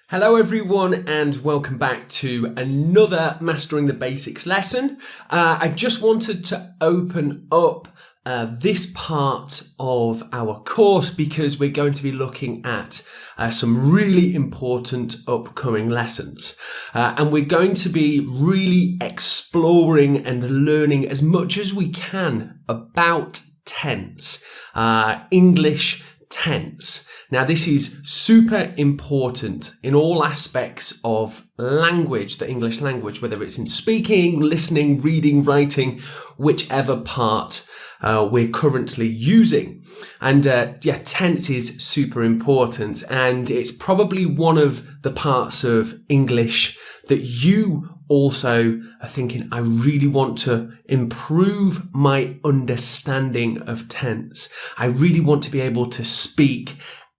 Hello everyone and welcome back to another Mastering the Basics lesson. I just wanted to open up this part of our course because we're going to be looking at some really important upcoming lessons. And we're going to be really exploring and learning as much as we can about tense, English tense. Now, this is super important in all aspects of language, the English language, whether it's in speaking, listening, reading, writing, whichever part we're currently using. And tense is super important, and it's probably one of the parts of English that you also are thinking, I really want to improve my understanding of tense. I really want to be able to speak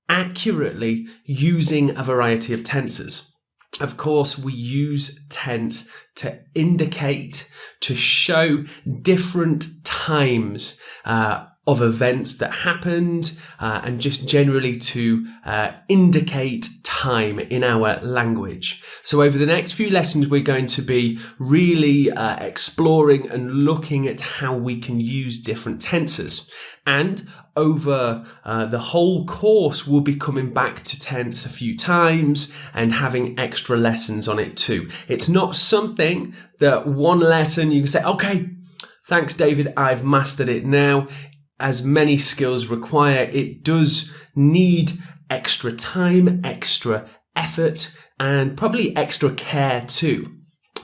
accurately using a variety of tenses. Of course, we use tense to indicate, to show different times of events that happened, and just generally to indicate time in our language. So over the next few lessons, we're going to be really exploring and looking at how we can use different tenses. And over the whole course, we'll be coming back to tense a few times and having extra lessons on it too. It's not something that one lesson you can say, okay, thanks, David, I've mastered it now. As many skills require, it does need extra time, extra effort, and probably extra care too.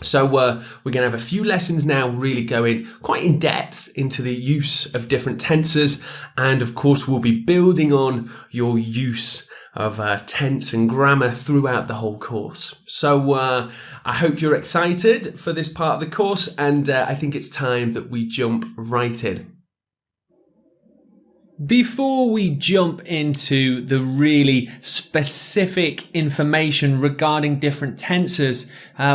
So we're going to have a few lessons now really going quite in depth into the use of different tenses. And of course, we'll be building on your use of tense and grammar throughout the whole course. So I hope you're excited for this part of the course, and I think it's time that we jump right in. Before we jump into the really specific information regarding different tenses,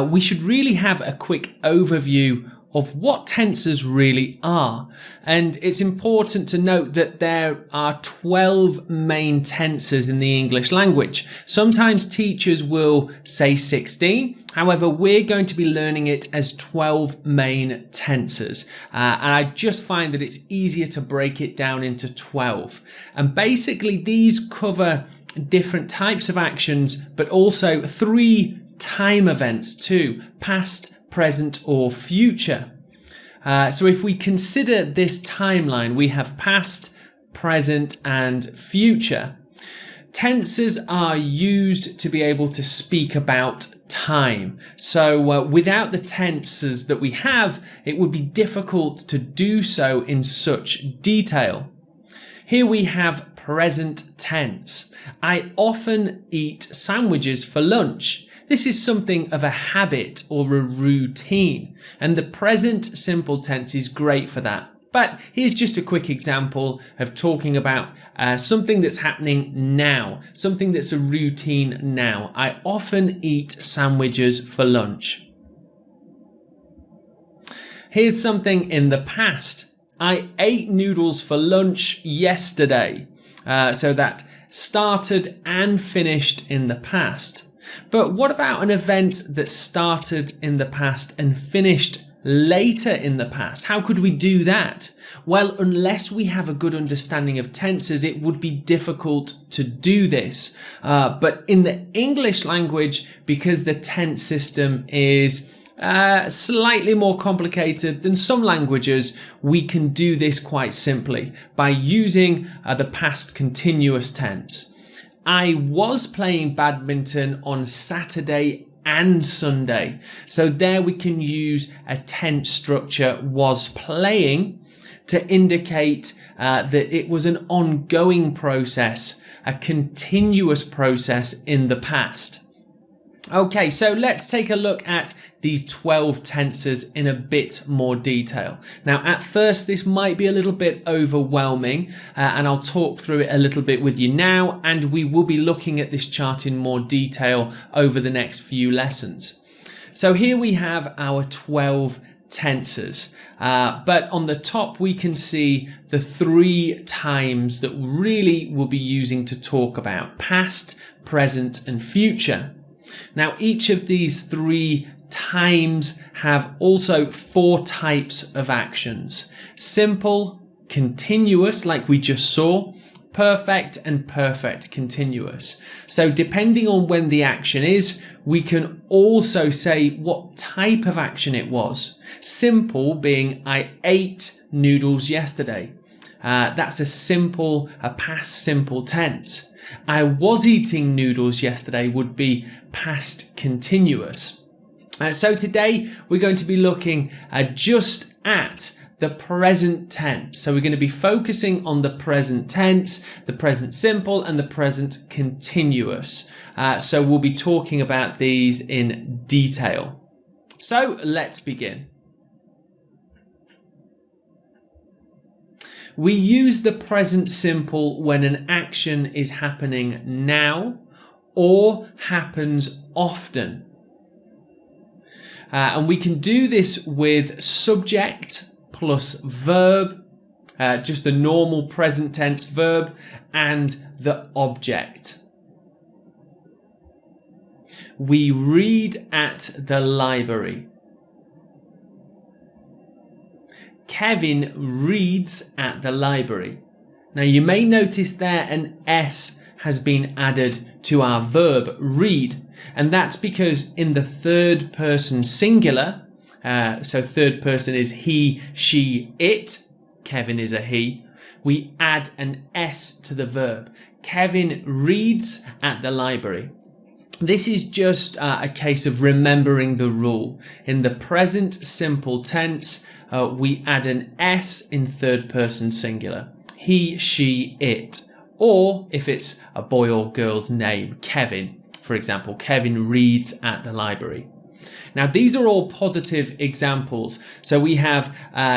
we should really have a quick overview of what tenses really are. And it's important to note that there are 12 main tenses in the English language. Sometimes teachers will say 16. However, we're going to be learning it as 12 main tenses. And I just find that it's easier to break it down into 12. And basically, these cover different types of actions, but also 3 time events too: past, present, or future. So if we consider this timeline, we have past, present, and future. Tenses are used to be able to speak about time. So without the tenses that we have, it would be difficult to do so in such detail. Here we have present tense. I often eat sandwiches for lunch. This is something of a habit or a routine, and the present simple tense is great for that. But here's just a quick example of talking about something that's happening now, something that's a routine now. I often eat sandwiches for lunch. Here's something in the past. I ate noodles for lunch yesterday. So that started and finished in the past. But what about an event that started in the past and finished later in the past? How could we do that? Well, unless we have a good understanding of tenses, it would be difficult to do this. But in the English language, because the tense system is slightly more complicated than some languages, we can do this quite simply by using the past continuous tense. I was playing badminton on Saturday and Sunday. So there we can use a tense structure, was playing, to indicate that it was an ongoing process, a continuous process in the past. Okay, so let's take a look at these 12 tenses in a bit more detail. Now, at first, this might be a little bit overwhelming, and I'll talk through it a little bit with you now, and we will be looking at this chart in more detail over the next few lessons. So here we have our 12 tenses, but on the top we can see the 3 times that really we'll be using to talk about: past, present, and future. Now, each of these 3 times have also 4 types of actions. Simple, continuous, like we just saw, perfect and perfect continuous. So depending on when the action is, we can also say what type of action it was. Simple being I ate noodles yesterday. That's a past simple tense. I was eating noodles yesterday would be past continuous. So today we're going to be looking just at the present tense. So we're going to be focusing on the present tense, the present simple, and the present continuous. So we'll be talking about these in detail. So let's begin. We use the present simple when an action is happening now or happens often. And we can do this with subject plus verb, just the normal present tense verb, and the object. We read at the library. Kevin reads at the library. Now you may notice there an S has been added to our verb read, and that's because in the third person singular, so third person is he, she, it, Kevin is a he, we add an S to the verb. Kevin reads at the library. This is just a case of remembering the rule. In the present simple tense, we add an S in third person singular. He, she, it. Or if it's a boy or girl's name, Kevin. For example, Kevin reads at the library. Now, these are all positive examples. So we have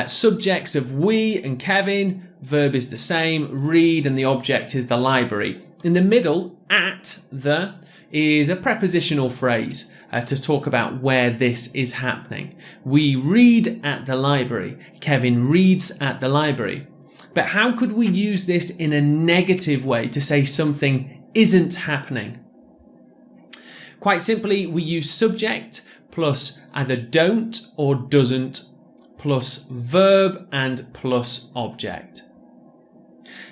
subjects of we and Kevin. Verb is the same. Read and the object is the library. In the middle, at the is a prepositional phrase to talk about where this is happening. We read at the library. Kevin reads at the library. But how could we use this in a negative way to say something isn't happening? Quite simply, we use subject plus either don't or doesn't plus verb and plus object.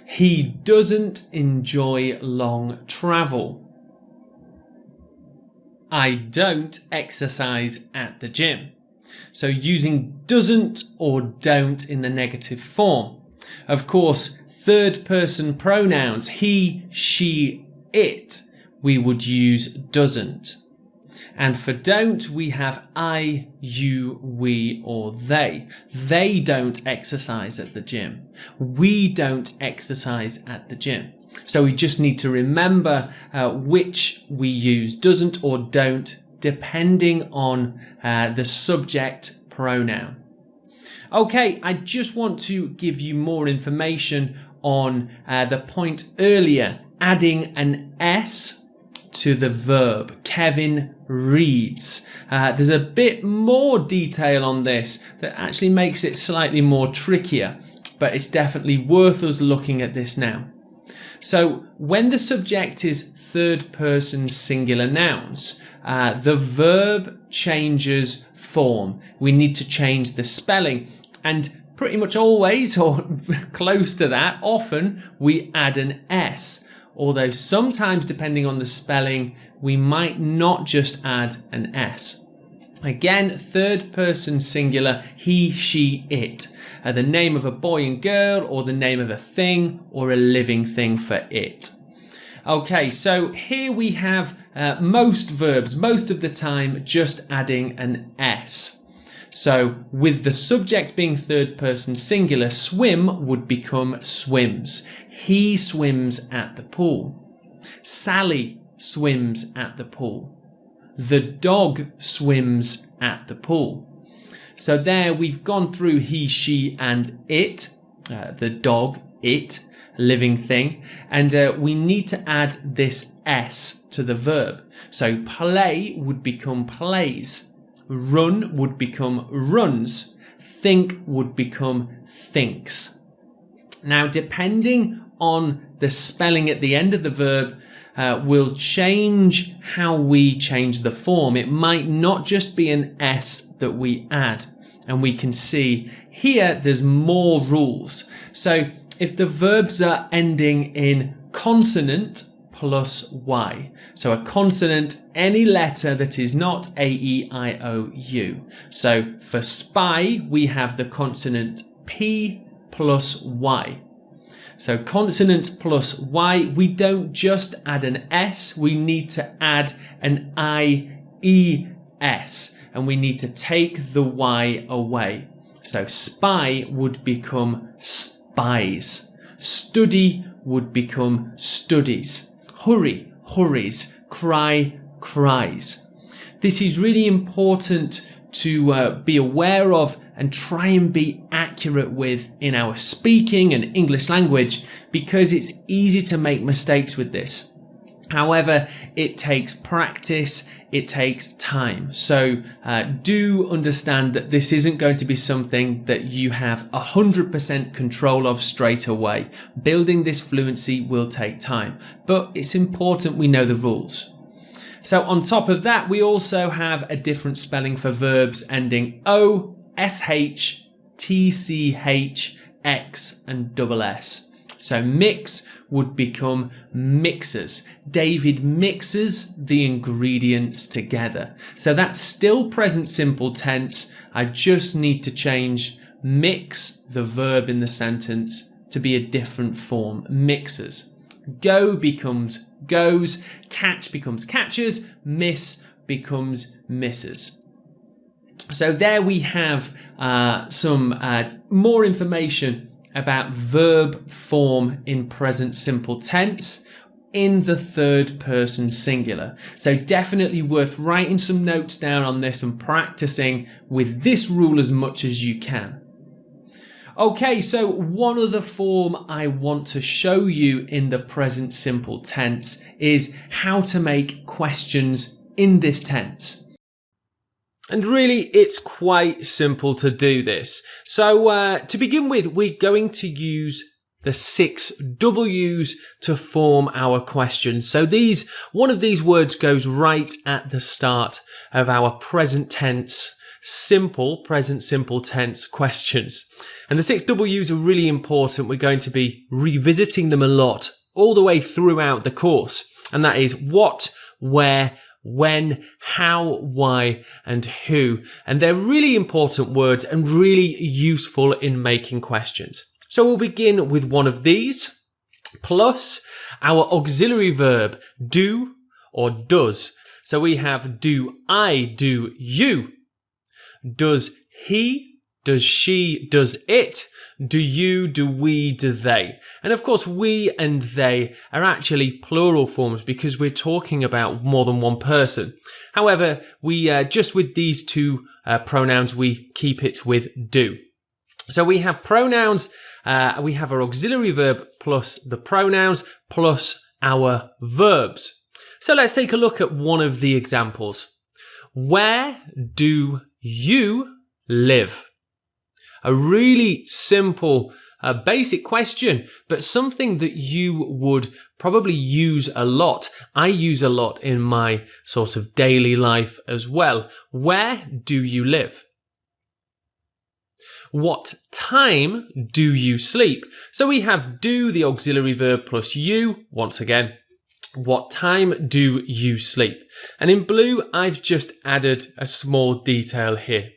He doesn't enjoy long travel. I don't exercise at the gym. So using doesn't or don't in the negative form. Of course, third person pronouns, he, she, it, we would use doesn't. And for don't, we have I, you, we, or they. They don't exercise at the gym. We don't exercise at the gym. So we just need to remember which we use, doesn't or don't, depending on the subject pronoun. Okay, I just want to give you more information on the point earlier, adding an S to the verb. Kevin reads. There's a bit more detail on this that actually makes it slightly more trickier, but it's definitely worth us looking at this now. So when the subject is third person singular nouns, the verb changes form. We need to change the spelling, and pretty much always, or close to that, often we add an S. Although sometimes, depending on the spelling, we might not just add an S. Again, third person singular, he, she, it. The name of a boy and girl, or the name of a thing, or a living thing for it. Okay, so here we have most verbs, most of the time, just adding an S. So with the subject being third person singular, swim would become swims. He swims at the pool. Sally swims at the pool. The dog swims at the pool. So there we've gone through he, she, and it, the dog, it, living thing, and we need to add this S to the verb. So play would become plays. Run would become runs. Think would become thinks. Now, depending on the spelling at the end of the verb will change how we change the form. It might not just be an S that we add. And we can see here there's more rules. So if the verbs are ending in consonant plus Y. So a consonant, any letter that is not A, E, I, O, U. So for spy, we have the consonant P plus Y. So consonant plus Y, we don't just add an S, we need to add an I-E-S, and we need to take the Y away. So spy would become spies. Study would become studies. Hurry, hurries. Cry, cries. This is really important to be aware of and try and be accurate with in our speaking and English language, because it's easy to make mistakes with this. However, it takes practice, it takes time. So do understand that this isn't going to be something that you have 100% control of straight away. Building this fluency will take time, but it's important we know the rules. So on top of that, we also have a different spelling for verbs ending O, SH, TCH, X and double S. So mix would become mixes. David mixes the ingredients together. So that's still present simple tense. I just need to change mix, the verb in the sentence, to be a different form, mixes. Go becomes goes, catch becomes catches, miss becomes misses. So there we have some more information about verb form in present simple tense in the third person singular. So definitely worth writing some notes down on this and practicing with this rule as much as you can. Okay, so one other form I want to show you in the present simple tense is how to make questions in this tense. And really, it's quite simple to do this. So to begin with, we're going to use the 6 W's to form our questions. So one of these words goes right at the start of our present simple tense questions. And the 6 W's are really important. We're going to be revisiting them a lot all the way throughout the course. And that is what, where, when, how, why, and who. And they're really important words and really useful in making questions. So we'll begin with one of these, plus our auxiliary verb, do or does. So we have do I, do you. Does he, does she, does it, do you, do we, do they. And of course, we and they are actually plural forms because we're talking about more than one person. However, we just with these two pronouns, we keep it with do. So we have pronouns, we have our auxiliary verb plus the pronouns plus our verbs. So let's take a look at one of the examples. Where do you live? A really simple, basic question, but something that you would probably use a lot. I use a lot in my sort of daily life as well. Where do you live? What time do you sleep? So we have do, the auxiliary verb, plus you, once again. What time do you sleep? And in blue, I've just added a small detail here.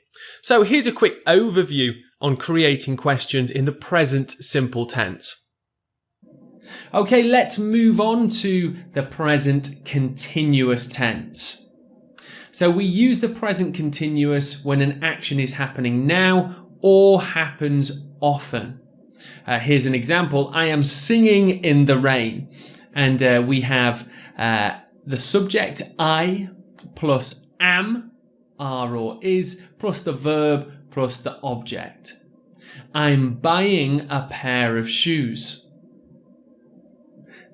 So here's a quick overview on creating questions in the present simple tense. Okay, let's move on to the present continuous tense. So we use the present continuous when an action is happening now or happens often. Here's an example. I am singing in the rain. And we have the subject I plus am, are or is, plus the verb plus the object. I'm buying a pair of shoes.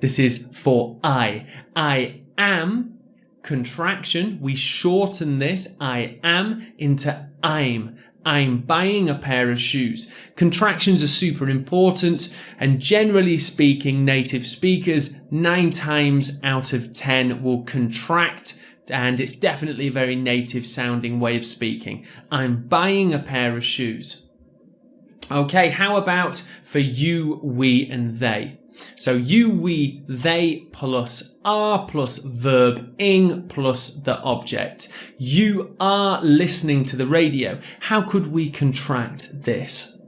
This is for I. I am, contraction. We shorten this, I am, into I'm. I'm buying a pair of shoes. Contractions are super important, and generally speaking, native speakers 9 times out of 10 will contract, and it's definitely a very native sounding way of speaking. I'm buying a pair of shoes. Okay, how about for you, we, and they? So you, we, they plus are plus verb ing plus the object. You are listening to the radio. How could we contract this?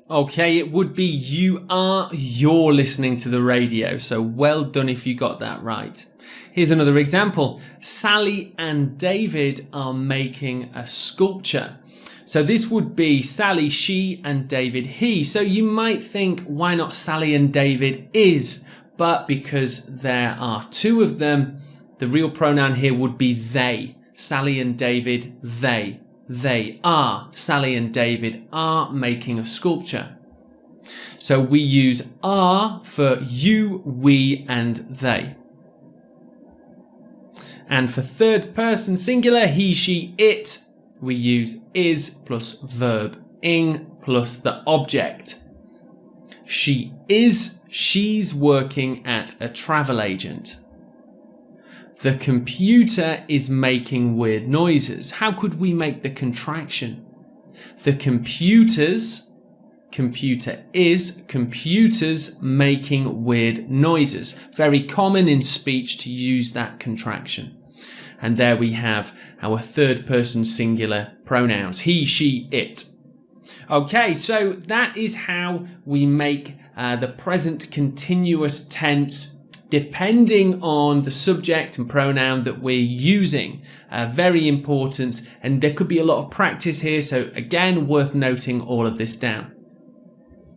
Okay, it would be you're listening to the radio. So well done if you got that right. Here's another example. Sally and David are making a sculpture. So this would be Sally, she, and David, he. So you might think, why not Sally and David is? But because there are 2 of them, the real pronoun here would be they. Sally and David, they. They are. Sally and David are making a sculpture. So we use are for you, we, and they. And for third person singular, he, she, it, we use is plus verb ing plus the object. She's working at a travel agent. The computer is making weird noises. How could we make the contraction? The computers making weird noises. Very common in speech to use that contraction. And there we have our third person singular pronouns, he, she, it. Okay, so that is how we make the present continuous tense depending on the subject and pronoun that we're using. Very important, and there could be a lot of practice here, so again, worth noting all of this down.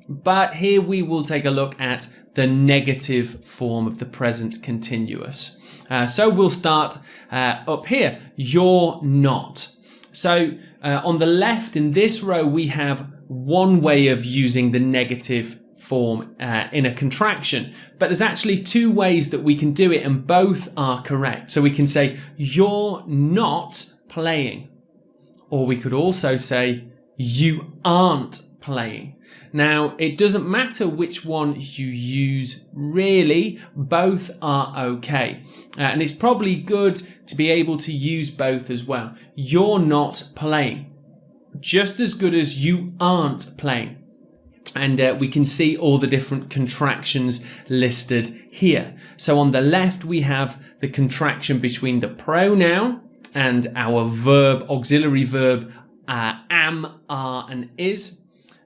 But here we will take a look at the negative form of the present continuous. So we'll start up here. You're not. So on the left in this row, we have one way of using the negative form in a contraction, but there's actually 2 ways that we can do it, and both are correct. So we can say, you're not playing. Or we could also say, you aren't playing. Now, it doesn't matter which one you use, really, both are okay. And it's probably good to be able to use both as well. You're not playing. Just as good as you aren't playing. And we can see all the different contractions listed here. So on the left, we have the contraction between the pronoun and our verb, auxiliary verb, am, are, and is.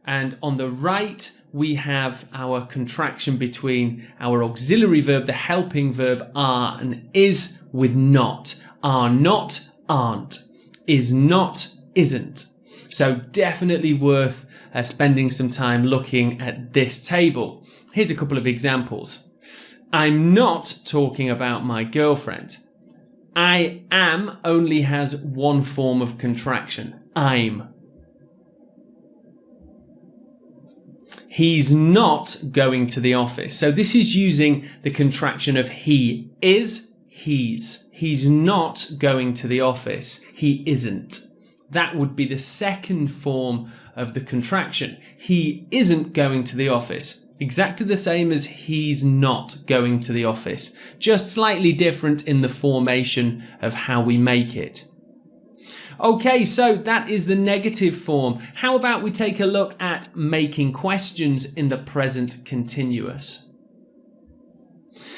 And on the right, we have our contraction between our auxiliary verb, the helping verb, are and is, with not. Are not, aren't. Is not, isn't. So definitely worth spending some time looking at this table. Here's a couple of examples. I'm not talking about my girlfriend. I am only has one form of contraction. I'm. He's not going to the office. So this is using the contraction of he is, he's. He's not going to the office. He isn't. That would be the second form of the contraction. He isn't going to the office. Exactly the same as he's not going to the office. Just slightly different in the formation of how we make it. Okay, so that is the negative form. How about we take a look at making questions in the present continuous?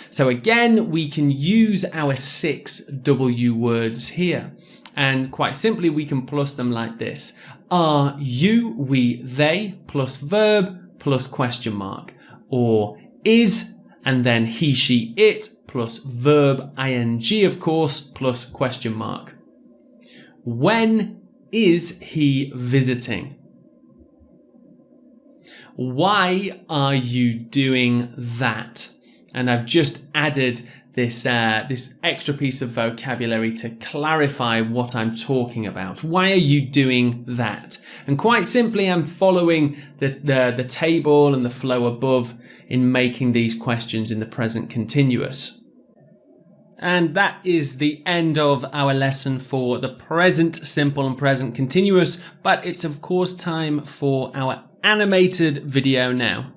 So again, we can use our 6 W words here. And quite simply, we can plus them like this. Are, you, we, they, plus verb, plus question mark. Or is, and then he, she, it, plus verb, ing, of course, plus question mark. When is he visiting? Why are you doing that? And I've just added this extra piece of vocabulary to clarify what I'm talking about. Why are you doing that? And quite simply, I'm following the table and the flow above in making these questions in the present continuous. And that is the end of our lesson for the present simple and present continuous, but it's of course time for our animated video now.